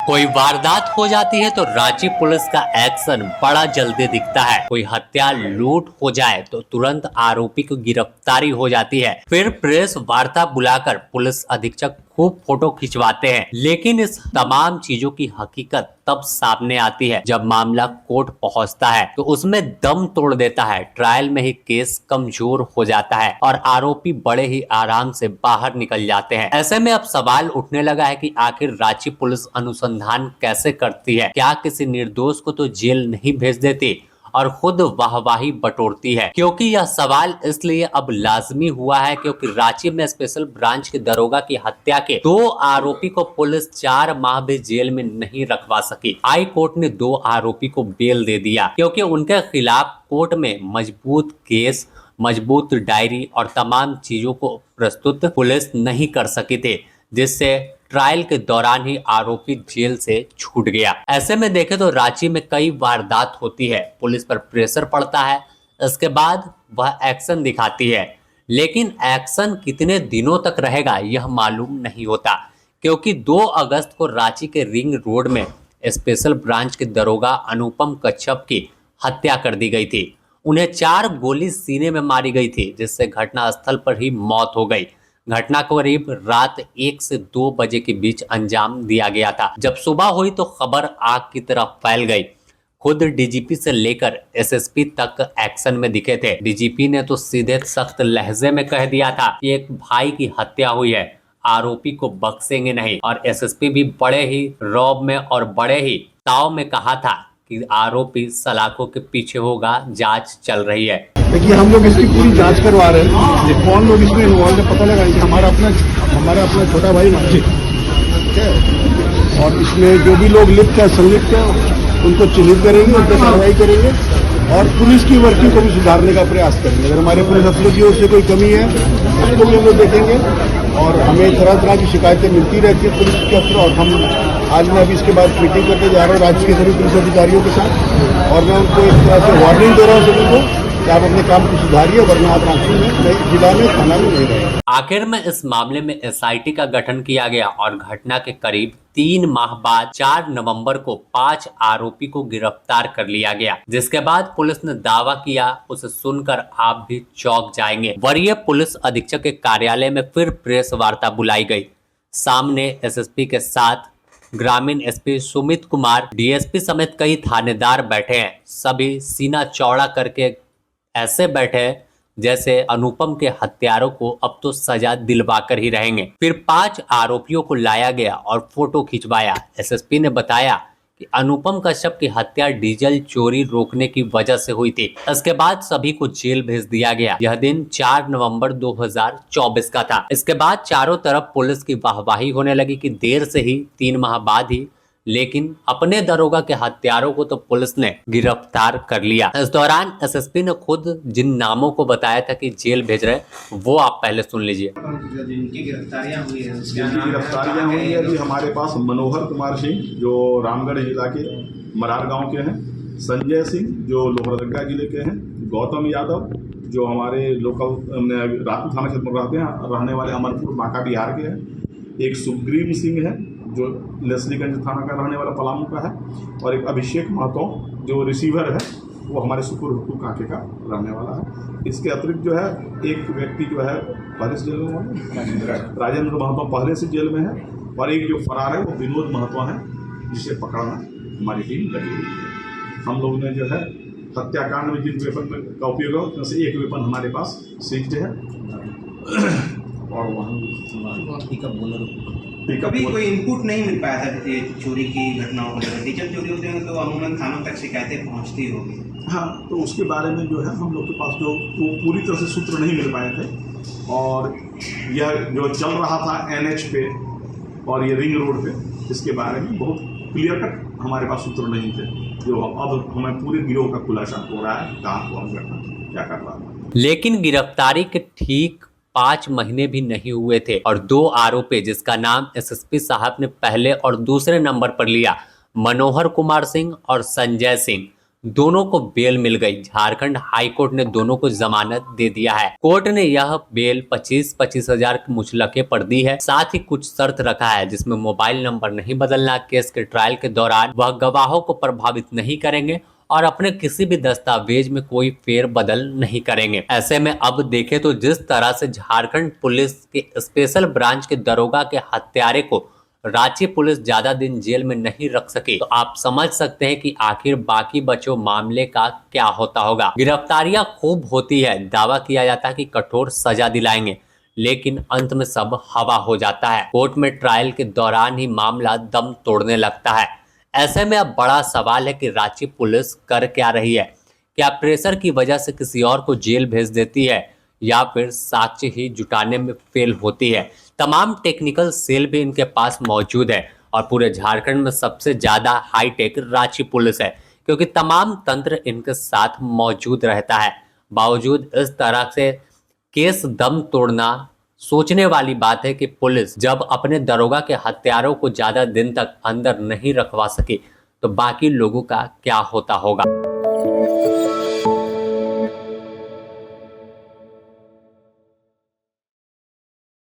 कोई वारदात हो जाती है तो रांची पुलिस का एक्शन बड़ा जल्दी दिखता है। कोई हत्या लूट हो जाए तो तुरंत आरोपी की गिरफ्तारी हो जाती है। फिर प्रेस वार्ता बुलाकर पुलिस अधीक्षक खूब फोटो खिंचवाते हैं। लेकिन इस तमाम चीजों की हकीकत तब सामने आती है जब मामला कोर्ट पहुंचता है तो उसमें दम तोड़ देता है। ट्रायल में ही केस कमजोर हो जाता है और आरोपी बड़े ही आराम से बाहर निकल जाते हैं। ऐसे में अब सवाल उठने लगा है कि आखिर रांची पुलिस अनुसंधान कैसे करती है? क्या किसी निर्दोष को तो जेल नहीं भेज देती और खुद वाहवाही बटोरती है? क्योंकि यह सवाल इसलिए अब लाजमी हुआ है क्योंकि रांची में स्पेशल ब्रांच के दरोगा की हत्या के 2 आरोपी को पुलिस 4 माह भी जेल में नहीं रखवा सकी। हाई कोर्ट ने 2 आरोपी को बेल दे दिया क्योंकि उनके खिलाफ कोर्ट में मजबूत केस, मजबूत डायरी और तमाम चीजों को प्रस्तुत पुलिस नहीं कर सकी थे, जिससे ट्रायल के दौरान ही आरोपी जेल से छूट गया। ऐसे में देखें तो रांची में कई वारदात होती है, पुलिस पर प्रेशर पड़ता है, इसके बाद वह एक्शन दिखाती है। लेकिन एक्शन कितने दिनों तक रहेगा यह मालूम नहीं होता क्योंकि 2 अगस्त को रांची के रिंग रोड में स्पेशल ब्रांच के दरोगा अनुपम कच्छप की हत्या कर दी गई थी। उन्हें 4 गोली सीने में मारी गई थी जिससे घटनास्थल पर ही मौत हो गई। घटना को करीब रात 1 से 2 बजे के बीच अंजाम दिया गया था। जब सुबह हुई तो खबर आग की तरह फैल गई। खुद डीजीपी से लेकर एसएसपी तक एक्शन में दिखे थे। डीजीपी ने तो सीधे सख्त लहजे में कह दिया था कि एक भाई की हत्या हुई है, आरोपी को बख्शेंगे नहीं। और एसएसपी भी बड़े ही रौब में और बड़े ही ताव में कहा था कि आरोपी सलाखों के पीछे होगा, जांच चल रही है। देखिए, हम लोग इसकी पूरी जांच करवा रहे हैं। कौन लोग इसमें इन्वॉल्व है पता लगाएंगे। हमारा अपना छोटा भाई मांझी, ठीक है, और इसमें जो भी लोग लिप्त है, संलिप्त है, उनको चिन्हित करेंगे, उन पर कार्रवाई करेंगे और पुलिस की वर्किंग को भी सुधारने का प्रयास करेंगे। अगर हमारे पुलिस अफसरों की ओर से कोई कमी है उसको भी हम लोग देखेंगे। और हमें तरह तरह की शिकायतें मिलती रहती है पुलिस के अफसर, और हम आज मैं अभी इसके बाद मीटिंग करके जा रहा हूँ राज्य के सभी पुलिस अधिकारियों के साथ, और मैं उनको एक तरह से वार्निंग दे रहा हूँ सभी को कि आप अपने काम को सुधारिए, वरना आप रांची में जिला में थाना में नहीं रहेंगे। आखिर में इस मामले में एसआईटी का गठन किया गया और घटना के करीब 3 माह बाद 4 नवंबर को 5 आरोपी को गिरफ्तार कर लिया गया, जिसके बाद पुलिस ने दावा किया, उसे सुनकर आप भी चौंक जाएंगे। वरीय पुलिस अधीक्षक के कार्यालय में फिर प्रेस वार्ता बुलाई गई। सामने एसएसपी के साथ ग्रामीण एसपी सुमित कुमार, डीएसपी समेत कई थानेदार बैठे हैं। सभी सीना चौड़ा करके ऐसे बैठे जैसे अनुपम के हत्यारों को अब तो सजा दिलवाकर ही रहेंगे। फिर 5 आरोपियों को लाया गया और फोटो खिंचवाया। एसएसपी ने बताया कि अनुपम कश्यप की हत्या डीजल चोरी रोकने की वजह से हुई थी। इसके बाद सभी को जेल भेज दिया गया। यह दिन 4 नवंबर 2024 का था। इसके बाद चारों तरफ पुलिस की वाहवाही होने लगी कि देर से ही 3 माह बाद ही, लेकिन अपने दरोगा के हत्यारों को तो पुलिस ने गिरफ्तार कर लिया। इस दौरान एसएसपी ने खुद जिन नामों को बताया था कि जेल भेज रहे वो आप पहले सुन लीजिए। जिनकी गिरफ्तारियां हुई है अभी हमारे पास मनोहर कुमार सिंह जो रामगढ़ जिला के मरार गांव के हैं, संजय सिंह जो लोहरदगा जिले के हैं, गौतम यादव जो हमारे लोकल रातू थाना क्षेत्र में रहने वाले अमरपुर बांका बिहार के हैं, एक सुग्रीव सिंह है जो लसलीगंज थाना का रहने वाला पलामू का है, और एक अभिषेक महतो जो रिसीवर है वो हमारे सुपुर हुक्कू कांके का रहने वाला है। इसके अतिरिक्त जो है एक व्यक्ति जो है पहले से जेल में है, राजेंद्र महतो पहले से जेल में है, और एक जो फरार है वो विनोद महतो है जिसे पकड़ना हमारी टीम लगी हुई है। हम लोग ने जो है हत्याकांड में जिन वेपन का उपयोग है उसमें से एक वेपन हमारे पास सीज्ड है, और वहाँ कभी कोई इनपुट नहीं मिल पाया था चोरी की घटनाओं को लेकर। डीजल चोरी होते हैं तो अमूमन थानों तक शिकायतें पहुंचती होगी। हाँ, तो उसके बारे में जो है हम लोग के पास जो वो पूरी तरह से सूत्र नहीं मिल पाए थे, और यह जो चल रहा था एनएच पे और ये रिंग रोड पे, इसके बारे में बहुत क्लियर कट हमारे पास सूत्र नहीं थे, जो अब हमें पूरे गिरोह का खुलासा हो रहा है कहाँ कौन करना क्या कर रहा था। लेकिन गिरफ्तारी के ठीक 5 महीने भी नहीं हुए थे और 2 आरोपी जिसका नाम एसएसपी साहब ने पहले और दूसरे नंबर पर लिया, मनोहर कुमार सिंह और संजय सिंह, दोनों को बेल मिल गई। झारखंड हाई कोर्ट ने दोनों को जमानत दे दिया है। कोर्ट ने यह बेल 25-25 हजार की मुचलके पर दी है। साथ ही कुछ शर्त रखा है जिसमें मोबाइल नंबर नहीं बदलना, केस के ट्रायल के दौरान वह गवाहों को प्रभावित नहीं करेंगे और अपने किसी भी दस्तावेज में कोई फेर बदल नहीं करेंगे। ऐसे में अब देखें तो जिस तरह से झारखंड पुलिस के स्पेशल ब्रांच के दरोगा के हत्यारे को रांची पुलिस ज्यादा दिन जेल में नहीं रख सके, तो आप समझ सकते हैं कि आखिर बाकी बचो मामले का क्या होता होगा। गिरफ्तारियां खूब होती है, दावा किया जाता है कि कठोर सजा दिलाएंगे, लेकिन अंत में सब हवा हो जाता है। कोर्ट में ट्रायल के दौरान ही मामला दम तोड़ने लगता है। ऐसे में अब बड़ा सवाल है कि रांची पुलिस कर क्या रही है। क्या प्रेशर की वजह से किसी और को जेल भेज देती है या फिर साक्ष्य ही जुटाने में फेल होती है। तमाम टेक्निकल सेल भी इनके पास मौजूद है और पूरे झारखंड में सबसे ज्यादा हाईटेक रांची पुलिस है, क्योंकि तमाम तंत्र इनके साथ मौजूद रहता है। बावजूद इस तरह से केस दम तोड़ना सोचने वाली बात है कि पुलिस जब अपने दरोगा के हत्यारों को ज्यादा दिन तक अंदर नहीं रखवा सकी, तो बाकी लोगों का क्या होता होगा।